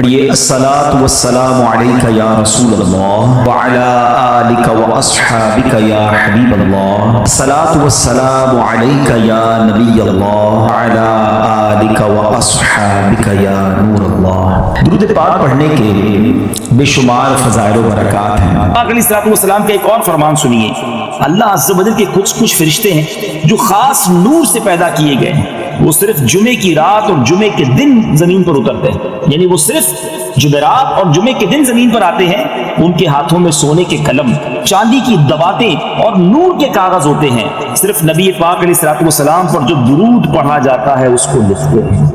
پڑھیے الصلاۃ والسلام علیک یا رسول اللہ وعلی آلک واصحابک یا حبیب اللہ، الصلاۃ والسلام علیک یا نبی اللہ وعلی آلک واصحابک یا نور اللہ۔ درود پاک پڑھنے کے بے شمار فضائل و برکات ہیں۔ پاک علیہ الصلوۃ والسلام کا ایک اور فرمان سنیے۔ اللہ عز و جل کے کچھ فرشتے ہیں جو خاص نور سے پیدا کیے گئے ہیں، وہ صرف جمعے کی رات اور جمعے کے دن زمین پر اترتے ہیں، یعنی وہ صرف جمعرات اور جمعے کے دن زمین پر آتے ہیں۔ ان کے ہاتھوں میں سونے کے قلم، چاندی کی دواتیں اور نور کے کاغذ ہوتے ہیں۔ صرف نبی پاک علیہ الصلوۃ والسلام پر جو درود پڑھا جاتا ہے اس کو لکھتے ہیں۔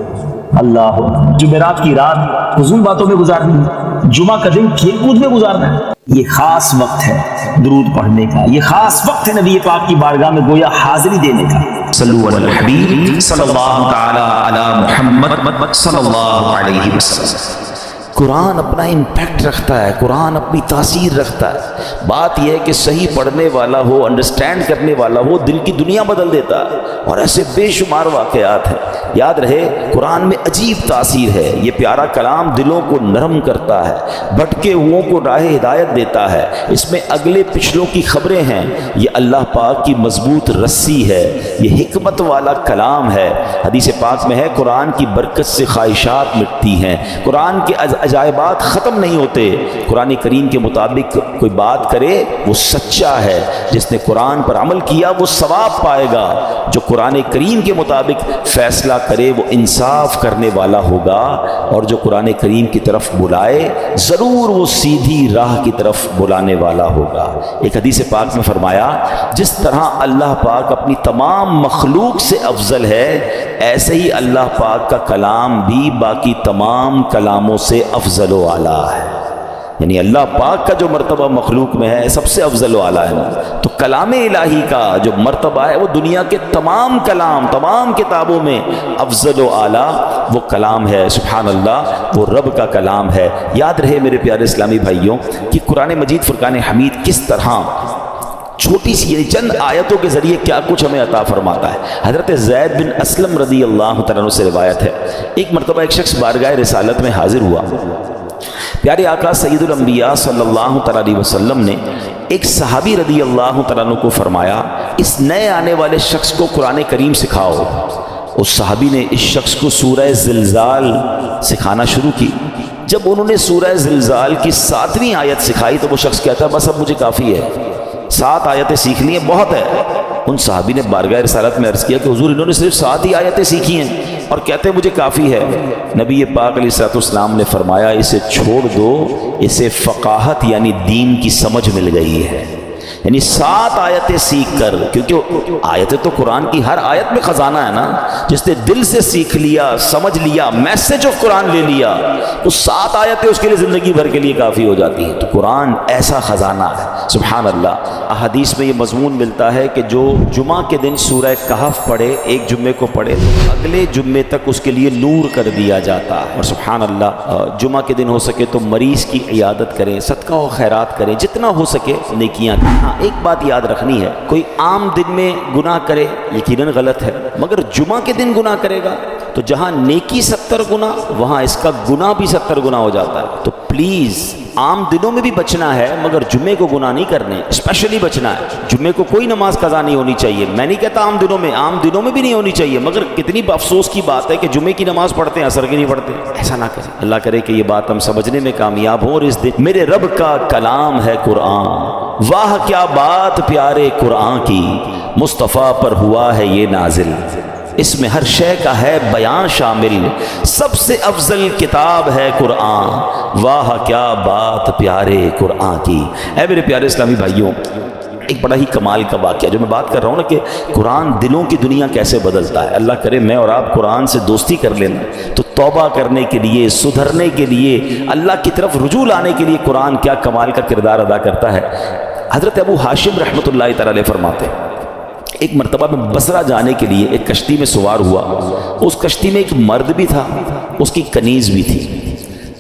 اللہ جمعرات کی رات فضول باتوں میں گزارنی ہے، جمعہ کا دن کھیل کود میں گزارنا ہے۔ یہ خاص وقت ہے درود پڑھنے کا، یہ خاص وقت ہے نبی پاک کی بارگاہ میں گویا حاضری دینے کا۔ صلو علی الحبیب صلی اللہ تعالی علی محمد صلی اللہ علیہ وسلم۔ قرآن اپنا امپیکٹ رکھتا ہے، قرآن اپنی تاثیر رکھتا ہے۔ بات یہ ہے کہ صحیح پڑھنے والا ہو، انڈرسٹینڈ کرنے والا ہو، دل کی دنیا بدل دیتا ہے، اور ایسے بے شمار واقعات ہیں۔ یاد رہے قرآن میں عجیب تاثیر ہے، یہ پیارا کلام دلوں کو نرم کرتا ہے، بھٹکے ہوئوں کو راہ ہدایت دیتا ہے۔ اس میں اگلے پچھلوں کی خبریں ہیں، یہ اللہ پاک کی مضبوط رسی ہے، یہ حکمت والا کلام ہے۔ حدیث پاک میں ہے قرآن کی برکت سے خواہشات مٹتی ہیں، قرآن کے عجائبات ختم نہیں ہوتے۔ قرآن کریم کے مطابق کوئی بات کرے وہ سچا ہے، جس نے قرآن پر عمل کیا وہ ثواب پائے گا، جو قرآن کریم کے مطابق فیصلہ کرے وہ انصاف کرنے والا ہوگا، اور جو قرآن کریم کی طرف بلائے ضرور وہ سیدھی راہ کی طرف بلانے والا ہوگا۔ ایک حدیث پاک میں فرمایا جس طرح اللہ پاک اپنی تمام مخلوق سے افضل ہے، ایسے ہی اللہ پاک کا کلام بھی باقی تمام کلاموں سے افضل و اعلیٰ ہے۔ یعنی اللہ پاک کا جو مرتبہ مخلوق میں ہے سب سے افضل و اعلیٰ ہے نا، تو کلام الہی کا جو مرتبہ ہے وہ دنیا کے تمام کلام، تمام کتابوں میں افضل و اعلیٰ وہ کلام ہے۔ سبحان اللہ، وہ رب کا کلام ہے۔ یاد رہے میرے پیارے اسلامی بھائیوں کہ قرآن مجید فرقان حمید کس طرح چھوٹی سی چند آیتوں کے ذریعے کیا کچھ ہمیں عطا فرماتا ہے۔ حضرت زید بن اسلم رضی اللہ تعالیٰ عنہ سے روایت ہے، ایک مرتبہ ایک شخص بارگاہ رسالت میں حاضر ہوا۔ پیارے آقا سید الانبیاء صلی اللہ تعالیٰ علیہ وسلم نے ایک صحابی رضی اللہ تعالیٰ عنہ کو فرمایا اس نئے آنے والے شخص کو قرآن کریم سکھاؤ۔ اس صحابی نے اس شخص کو سورہ زلزال سکھانا شروع کی۔ جب انہوں نے سورہ زلزال کی 7ویں آیت سکھائی تو وہ شخص کہتا بس اب مجھے کافی ہے، 7 آیتیں سیکھنی ہیں بہت ہے۔ ان صحابی نے بارگاہ رسالت میں عرض کیا کہ حضور انہوں نے صرف 7 ہی آیتیں سیکھی ہیں اور کہتے ہیں مجھے کافی ہے۔ نبی پاک علیہ الصلوۃ والسلام نے فرمایا اسے چھوڑ دو، اسے فقاہت یعنی دین کی سمجھ مل گئی ہے۔ یعنی 7 آیتیں سیکھ کر، کیونکہ آیتیں تو قرآن کی ہر آیت میں خزانہ ہے نا، جس نے دل سے سیکھ لیا، سمجھ لیا، میسج آف قرآن لے لیا، وہ 7 آیتیں اس کے لیے زندگی بھر کے لیے کافی ہو جاتی ہیں۔ تو قرآن ایسا خزانہ ہے، سبحان اللہ۔ احادیث میں یہ مضمون ملتا ہے کہ جو جمعہ کے دن سورہ کہف پڑھے، ایک جمعے کو پڑھے تو اگلے جمعے تک اس کے لیے نور کر دیا جاتا ہے۔ اور سبحان اللہ، جمعہ کے دن ہو سکے تو مریض کی عیادت کریں، صدقہ و خیرات کریں، جتنا ہو سکے نیکیاں کریں۔ ایک بات یاد رکھنی ہے، کوئی عام دن میں گناہ کرے یقیناً غلط ہے، مگر جمعہ کے دن گناہ کرے گا تو جہاں نیکی 70 گنا وہاں اس کا گناہ بھی 70 گنا ہو جاتا ہے۔ تو پلیز عام دنوں میں بھی بچنا ہے مگر جمعے کو گناہ نہیں کرنے، اسپیشلی بچنا ہے۔ جمعے کو کوئی نماز قضا نہیں ہونی چاہیے، میں نہیں کہتا عام دنوں میں بھی نہیں ہونی چاہیے، مگر کتنی افسوس کی بات ہے کہ جمعے کی نماز پڑھتے ہیں عصر کی نہیں پڑھتے۔ ایسا نہ کریں، اللہ کرے کہ یہ بات ہم سمجھنے میں کامیاب ہوں۔ اور اس دن میرے رب کا کلام ہے قرآن، واہ کیا بات پیارے قرآن کی، مصطفیٰ پر ہوا ہے یہ نازل، اس میں ہر شے کا ہے بیان شامل، سب سے افضل کتاب ہے قرآن، واہ کیا بات پیارے قرآن کی۔ اے میرے پیارے اسلامی بھائیوں، ایک بڑا ہی کمال کا واقعہ جو میں بات کر رہا ہوں نا کہ قرآن دلوں کی دنیا کیسے بدلتا ہے۔ اللہ کرے میں اور آپ قرآن سے دوستی کر لینا تو توبہ کرنے کے لیے، سدھرنے کے لیے، اللہ کی طرف رجوع لانے کے لیے قرآن کیا کمال کا کردار ادا کرتا ہے۔ حضرت ابو ہاشم رحمۃ اللہ تعالی علیہ فرماتے ہیں ایک مرتبہ میں بصرہ جانے کے لیے ایک کشتی میں سوار ہوا، اس کشتی میں ایک مرد بھی تھا، اس کی کنیز بھی تھی۔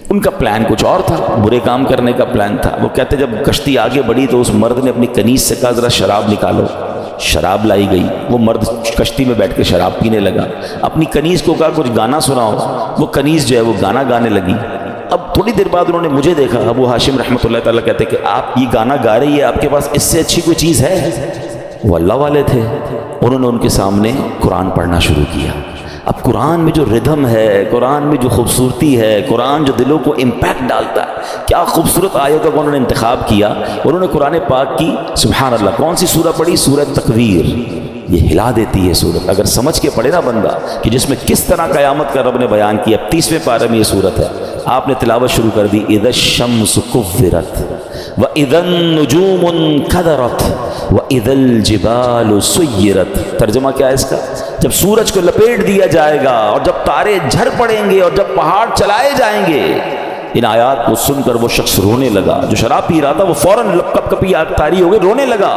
ان کا پلان کچھ اور تھا، برے کام کرنے کا پلان تھا۔ وہ کہتے جب کشتی آگے بڑھی تو اس مرد نے اپنی کنیز سے کہا ذرا شراب نکالو، شراب لائی گئی۔ وہ مرد کشتی میں بیٹھ کے شراب پینے لگا، اپنی کنیز کو کہا کچھ گانا سناؤ، وہ کنیز جو ہے وہ گانا گانے لگی۔ اب تھوڑی دیر بعد انہوں نے مجھے دیکھا، ابو ہاشم رحمۃ اللہ تعالیٰ کہتے کہ آپ یہ گانا گا رہی ہے، آپ کے پاس اس سے اچھی کوئی چیز ہے؟ وہ اللہ والے تھے، انہوں نے ان کے سامنے قرآن پڑھنا شروع کیا۔ اب قرآن میں جو ردھم ہے، قرآن میں جو خوبصورتی ہے، قرآن جو دلوں کو امپیکٹ ڈالتا ہے، کیا خوبصورت آیتوں کا انہوں نے انتخاب کیا۔ انہوں نے قرآن پاک کی سبحان اللہ کون سی سورہ پڑھی؟ سورہ تکویر۔ یہ ہلا دیتی ہے سورت، اگر سمجھ کے پڑھے نا بندہ کہ جس میں کس طرح قیامت کا رب نے بیان کیا۔ 30ویں پارے میں یہ سورت ہے، آپ نے تلاوت شروع کر دی، اذا الشمس کورت واذا النجوم انکدرت واذا الجبال سیرت۔ ترجمہ کیا ہے اس کا؟ جب سورج کو لپیٹ دیا جائے گا اور جب تارے جھڑ پڑیں گے اور جب پہاڑ چلائے جائیں گے۔ ان آیات کو سن کر وہ شخص رونے لگا، جو شراب پی رہا تھا وہ فوراً کپ کپی آگ تاری ہو گئی، رونے لگا۔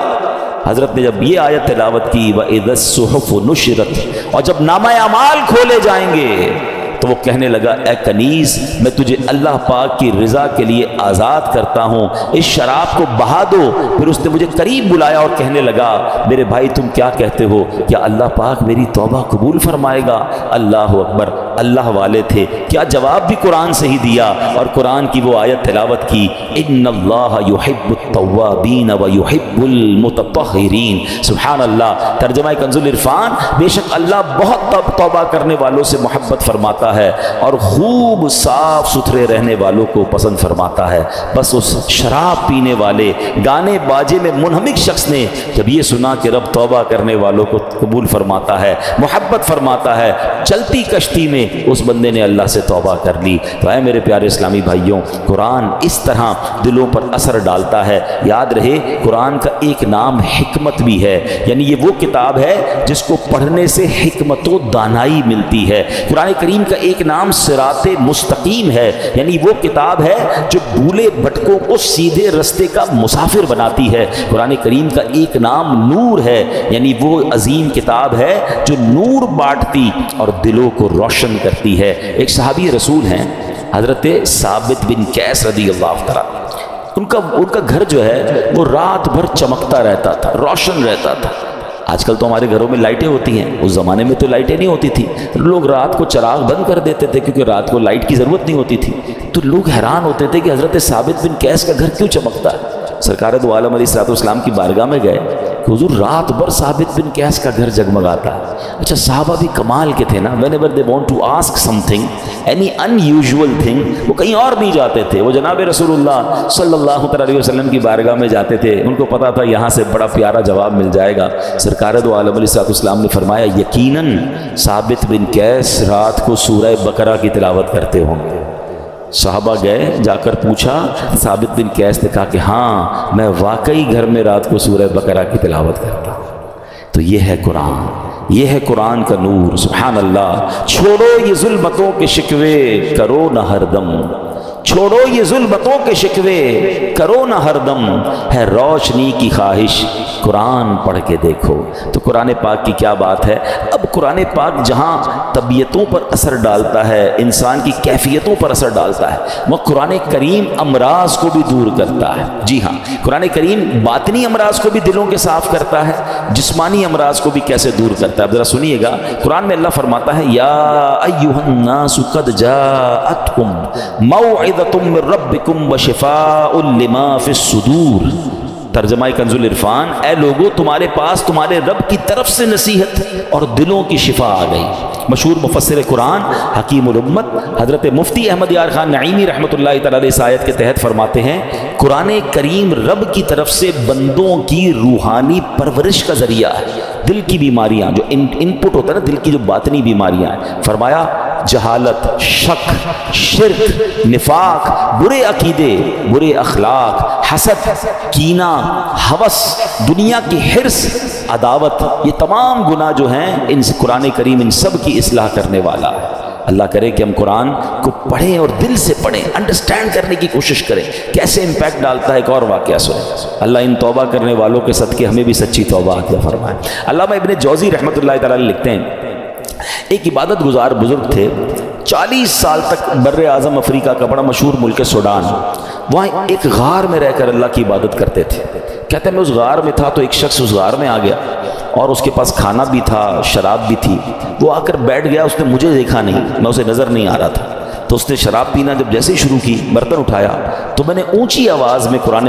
حضرت نے جب یہ آیت تلاوت کی وَإِذَا الصُّحُفُ نُشِرَتْ، اور جب نامہ اعمال کھولے جائیں گے، تو وہ کہنے لگا اے کنیز میں تجھے اللہ پاک کی رضا کے لیے آزاد کرتا ہوں، اس شراب کو بہا دو۔ پھر اس نے مجھے قریب بلایا اور کہنے لگا میرے بھائی تم کیا کہتے ہو، کیا اللہ پاک میری توبہ قبول فرمائے گا؟ اللہ اکبر، اللہ والے تھے، کیا جواب بھی قرآن سے ہی دیا اور قرآن کی وہ آیت تلاوت کی، ان اللہ یحب التوابین ویحب المتطہرین۔ سبحان اللہ۔ ترجمہ کنز العرفان، بے شک اللہ بہت توبہ کرنے والوں سے محبت فرماتا ہے اور خوب صاف ستھرے رہنے والوں کو پسند فرماتا ہے۔ بس اس شراب پینے والے گانے باجے میں منہمک شخص نے جب یہ سنا کہ رب توبہ کرنے والوں کو قبول فرماتا ہے، محبت فرماتا ہے، چلتی کشتی میں اس بندے نے اللہ سے توبہ کر لی۔ تو اے میرے پیارے اسلامی بھائیوں، قرآن اس طرح دلوں پر اثر ڈالتا ہے۔ یاد رہے قرآن کا ایک نام حکمت بھی ہے، یعنی یہ وہ کتاب ہے جس کو پڑھنے سے حکمت و دانائی ملتی ہے۔ قرآن کریم کا ایک نام صراط مستقیم ہے، یعنی وہ کتاب ہے جو بھولے بھٹکوں کو سیدھے رستے کا مسافر بناتی ہے۔ قرآن کریم کا ایک نام نور ہے، یعنی وہ عظیم کتاب ہے جو نور بانٹتی اور دلوں کو روشن کرتی ہے۔ ایک صحابی رسول ہیں حضرت ثابت بن قیس رضی اللہ تعالیٰ، ان کا گھر جو ہے وہ رات بھر چمکتا رہتا تھا، روشن رہتا تھا۔ آج کل تو ہمارے گھروں میں لائٹیں ہوتی ہیں، اس زمانے میں تو لائٹیں نہیں ہوتی تھی، لوگ رات کو چراغ بند کر دیتے تھے کیونکہ رات کو لائٹ کی ضرورت نہیں ہوتی تھی۔ تو لوگ حیران ہوتے تھے کہ حضرت ثابت بن قیس کا گھر کیوں چمکتا ہے۔ سرکار دو عالم علیہ الصلوۃ والسلام کی بارگاہ میں گئے کہ حضور رات بھر ثابت بن قیس کا گھر جگمگاتا ہے۔ اچھا صحابہ بھی کمال کے تھے نا، whenever they want to ask something, any unusual thing، وہ کہیں اور نہیں جاتے تھے، وہ جناب رسول اللہ صلی اللہ علیہ وسلم کی بارگاہ میں جاتے تھے۔ ان کو پتا تھا یہاں سے بڑا پیارا جواب مل جائے گا۔ سرکار دو عالم علیہ الصلوۃ والسلام نے فرمایا یقیناً ثابت بن قیس رات کو سورہ بقرہ کی تلاوت کرتے ہوں گے۔ صحابہ گئے، جا کر پوچھا، ثابت بن قیس نے کہا کہ ہاں میں واقعی گھر میں رات کو سورہ بقرہ کی تلاوت کرتا ہوں۔ تو یہ ہے قرآن، یہ ہے قرآن کا نور۔ سبحان اللہ۔ چھوڑو یہ ظلمتوں کے شکوے کرو نہ ہر دم، چھوڑو یہ ظلمتوں کے شکوے کرو نہ ہر دم، ہے روشنی کی خواہش قرآن پڑھ کے دیکھو۔ تو قرآن پاک کی کیا بات ہے۔ اب قرآن پاک جہاں طبیعتوں پر اثر ڈالتا ہے، انسان کی کیفیتوں پر اثر ڈالتا ہے، وہ قرآن کریم امراض کو بھی دور کرتا ہے۔ جی ہاں، قرآن کریم باطنی امراض کو بھی دلوں کے صاف کرتا ہے، جسمانی امراض کو بھی کیسے دور کرتا ہے۔ ذرا سنیے گا، قرآن میں اللہ فرماتا ہے یا ایھا الناس قد جاءتکم موعظۃ من ربکم وشفاء لما فی الصدور۔ ترجمہ کنز العرفان، اے لوگو تمہارے پاس تمہارے رب کی طرف سے نصیحت اور دلوں کی شفا آ گئی۔ مشہور مفسر قرآن حکیم الامت حضرت مفتی احمد یار خان نعیمی رحمۃ اللہ تعالی علیہ اس آیت کے تحت فرماتے ہیں قرآن کریم رب کی طرف سے بندوں کی روحانی پرورش کا ذریعہ ہے۔ دل کی بیماریاں جو ان پٹ ہوتا ہے نا، دل کی جو باطنی بیماریاں ہیں، فرمایا جہالت، شک، شرک، نفاق، برے عقیدے، برے اخلاق، حسد، کینہ، ہوس، دنیا کی حرص، عداوت، یہ تمام گناہ جو ہیں ان سے قرآن کریم ان سب کی اصلاح کرنے والا ہے۔ اللہ کرے کہ ہم قرآن کو پڑھیں اور دل سے پڑھیں، انڈرسٹینڈ کرنے کی کوشش کریں کیسے امپیکٹ ڈالتا ہے۔ ایک اور واقعہ سنیں، اللہ ان توبہ کرنے والوں کے صدقے ہمیں بھی سچی توبہ عطا فرمائے۔ علامہ ابن جوزی رحمۃ اللہ تعالی لکھتے ہیں ایک عبادت گزار بزرگ تھے، 40 سال تک بر اعظم افریقہ کا بڑا مشہور ملک سوڈان، وہاں ایک غار میں رہ کر اللہ کی عبادت کرتے تھے۔ کہتے ہیں میں اس غار میں تھا تو ایک شخص اس غار میں آ گیا اور اس کے پاس کھانا بھی تھا، شراب بھی تھی۔ وہ آ کر بیٹھ گیا، اس نے مجھے دیکھا نہیں، میں اسے نظر نہیں آ رہا تھا۔ تو اس نے شراب پینا جب جیسے ہی شروع کی، برتن اٹھایا تو میں نے اونچی آواز میں قرآن